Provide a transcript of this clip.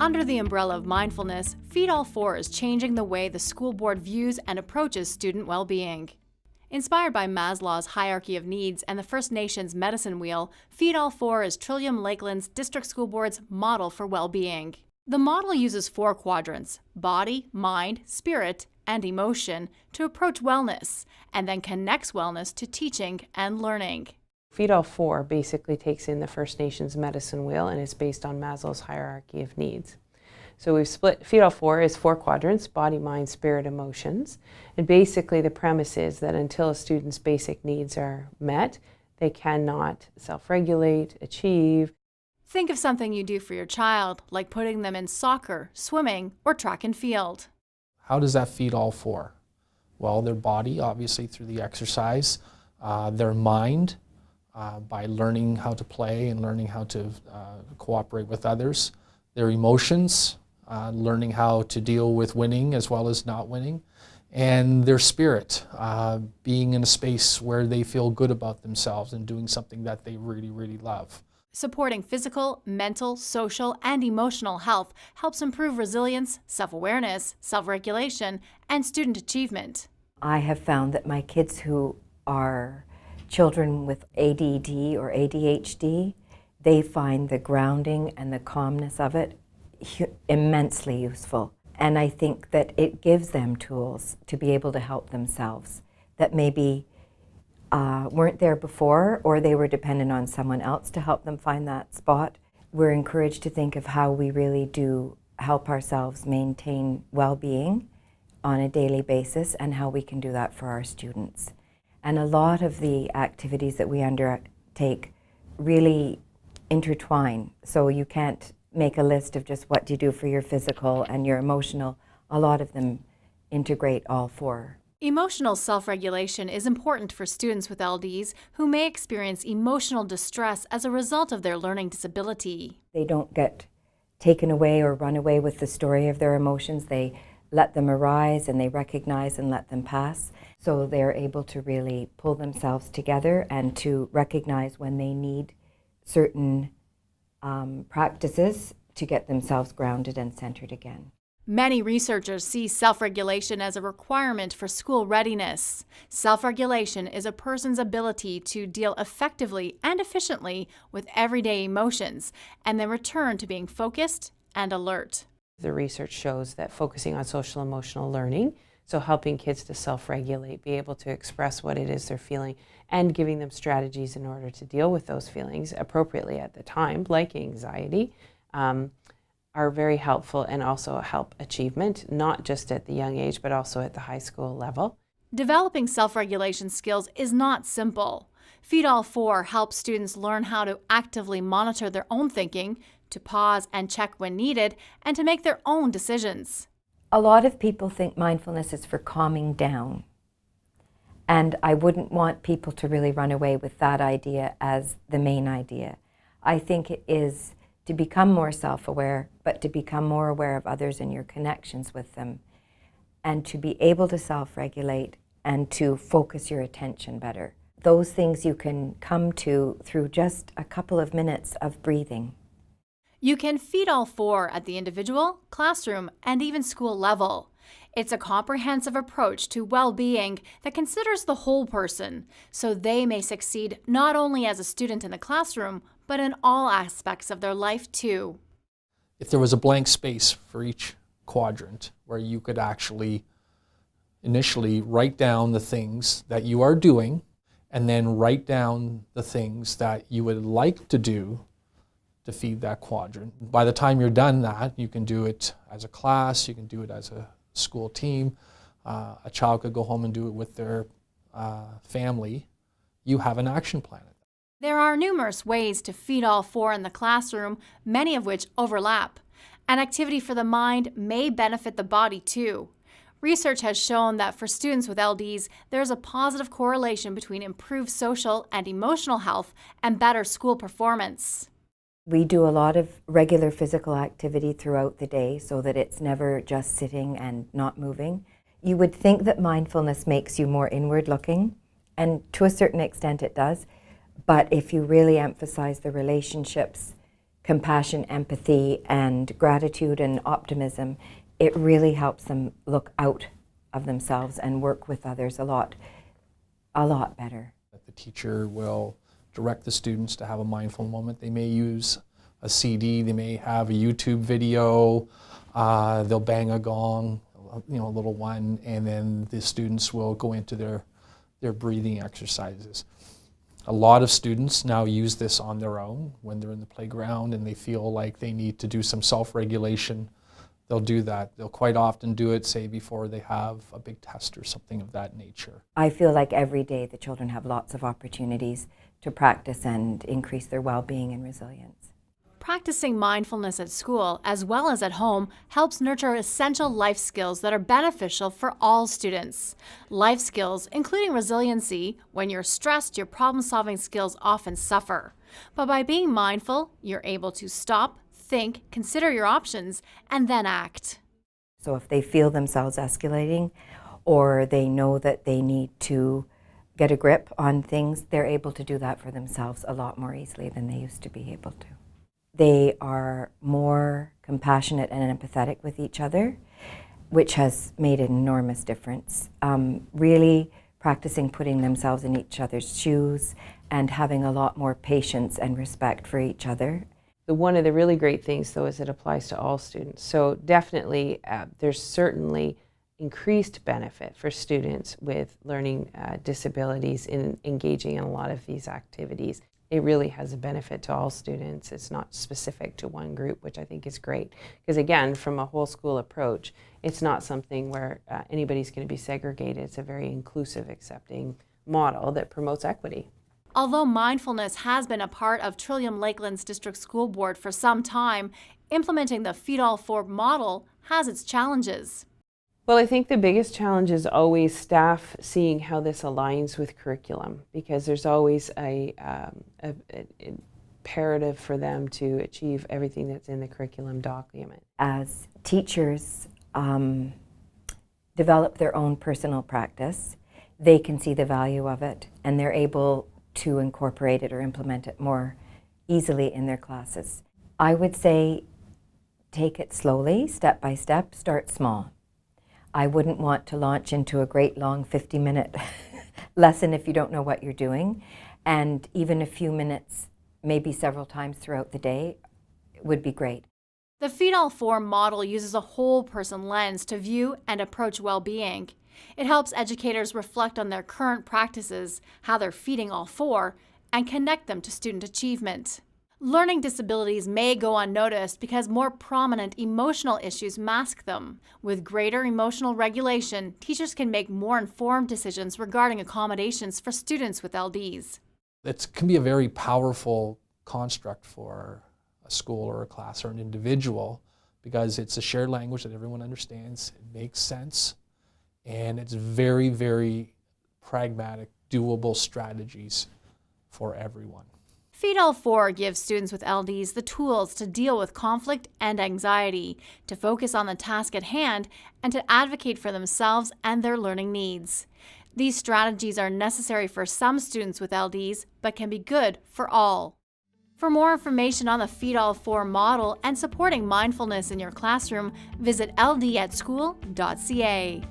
Under the umbrella of mindfulness, Feed All 4 is changing the way the school board views and approaches student well-being. Inspired by Maslow's hierarchy of needs and the First Nations medicine wheel, Feed All 4 is Trillium Lakelands District School Board's model for well-being. The model uses 4 quadrants: body, mind, spirit, and emotion to approach wellness, and then connects wellness to teaching and learning. Feed All 4 basically takes in the First Nations medicine wheel, and it's based on Maslow's hierarchy of needs. So we've split Feed All 4 is 4 quadrants: body, mind, spirit, emotions. And basically the premise is that until a student's basic needs are met, they cannot self-regulate, achieve. Think of something you do for your child, like putting them in soccer, swimming, or track and field. How does that feed all 4? Well, their body, obviously through the exercise, their mind, by learning how to play and learning how to cooperate with others, their emotions, learning how to deal with winning as well as not winning, and their spirit, being in a space where they feel good about themselves and doing something that they really, really love. Supporting physical, mental, social, and emotional health helps improve resilience, self-awareness, self-regulation, and student achievement. I have found that my kids who are children with ADD or ADHD, they find the grounding and the calmness of it immensely useful. And I think that it gives them tools to be able to help themselves that maybe weren't there before, or they were dependent on someone else to help them find that spot. We're encouraged to think of how we really do help ourselves maintain well-being on a daily basis and how we can do that for our students. And a lot of the activities that we undertake really intertwine. So you can't make a list of just what do you do for your physical and your emotional. A lot of them integrate all 4. Emotional self-regulation is important for students with LDs who may experience emotional distress as a result of their learning disability. They don't get taken away or run away with the story of their emotions. They let them arise and they recognize and let them pass. So they're able to really pull themselves together and to recognize when they need certain practices to get themselves grounded and centered again. Many researchers see self-regulation as a requirement for school readiness. Self-regulation is a person's ability to deal effectively and efficiently with everyday emotions and then return to being focused and alert. The research shows that focusing on social emotional learning, so helping kids to self-regulate, be able to express what it is they're feeling, and giving them strategies in order to deal with those feelings appropriately at the time, like anxiety, are very helpful and also help achievement, not just at the young age, but also at the high school level. Developing self-regulation skills is not simple. Feed All 4 helps students learn how to actively monitor their own thinking, to pause and check when needed, and to make their own decisions. A lot of people think mindfulness is for calming down. And I wouldn't want people to really run away with that idea as the main idea. I think it is to become more self-aware, but to become more aware of others and your connections with them, and to be able to self-regulate and to focus your attention better. Those things you can come to through just a couple of minutes of breathing. You can feed all 4 at the individual, classroom, and even school level. It's a comprehensive approach to well-being that considers the whole person, so they may succeed not only as a student in the classroom, but in all aspects of their life too. If there was a blank space for each quadrant where you could actually initially write down the things that you are doing and then write down the things that you would like to do to feed that quadrant. By the time you're done that, you can do it as a class, you can do it as a school team, a child could go home and do it with their family. You have an action plan. There are numerous ways to feed all 4 in the classroom, many of which overlap. An activity for the mind may benefit the body too. Research has shown that for students with LDs, there is a positive correlation between improved social and emotional health and better school performance. We do a lot of regular physical activity throughout the day so that it's never just sitting and not moving. You would think that mindfulness makes you more inward looking, and to a certain extent it does. But if you really emphasize the relationships compassion, empathy, and gratitude and optimism, it really helps them look out of themselves and work with others a lot better. The teacher will direct the students to have a mindful moment. They may use a CD, they may have a YouTube video, they'll bang a gong, a little one, and then the students will go into their breathing exercises. A lot of students now use this on their own when they're in the playground and they feel like they need to do some self-regulation. They'll do that. They'll quite often do it, say, before they have a big test or something of that nature. I feel like every day the children have lots of opportunities to practice and increase their well-being and resilience. Practicing mindfulness at school, as well as at home, helps nurture essential life skills that are beneficial for all students. Life skills, including resiliency. When you're stressed, your problem-solving skills often suffer. But by being mindful, you're able to stop, think, consider your options, and then act. So if they feel themselves escalating, or they know that they need to get a grip on things, they're able to do that for themselves a lot more easily than they used to be able to. They are more compassionate and empathetic with each other, which has made an enormous difference. Really practicing putting themselves in each other's shoes and having a lot more patience and respect for each other. One of the really great things, though, is it applies to all students. So definitely, there's certainly increased benefit for students with learning disabilities in engaging in a lot of these activities. It really has a benefit to all students. It's not specific to one group, which I think is great. Because again, from a whole school approach, it's not something where anybody's going to be segregated. It's a very inclusive, accepting model that promotes equity. Although mindfulness has been a part of Trillium Lakelands District School Board for some time, implementing the Feed All Four model has its challenges. Well, I think the biggest challenge is always staff seeing how this aligns with curriculum, because there's always an imperative for them to achieve everything that's in the curriculum document. As teachers develop their own personal practice, they can see the value of it, and they're able to incorporate it or implement it more easily in their classes. I would say take it slowly, step by step, start small. I wouldn't want to launch into a great long 50-minute lesson if you don't know what you're doing. And even a few minutes, maybe several times throughout the day, would be great. The Feed All Four model uses a whole person lens to view and approach well-being. It helps educators reflect on their current practices, how they're feeding all four, and connect them to student achievement. Learning disabilities may go unnoticed because more prominent emotional issues mask them. With greater emotional regulation, teachers can make more informed decisions regarding accommodations for students with LDs. It can be a very powerful construct for a school or a class or an individual, because it's a shared language that everyone understands, it makes sense, and it's very, very pragmatic, doable strategies for everyone. Feed All Four gives students with LDs the tools to deal with conflict and anxiety, to focus on the task at hand, and to advocate for themselves and their learning needs. These strategies are necessary for some students with LDs, but can be good for all. For more information on the Feed All Four model and supporting mindfulness in your classroom, visit ldatschool.ca.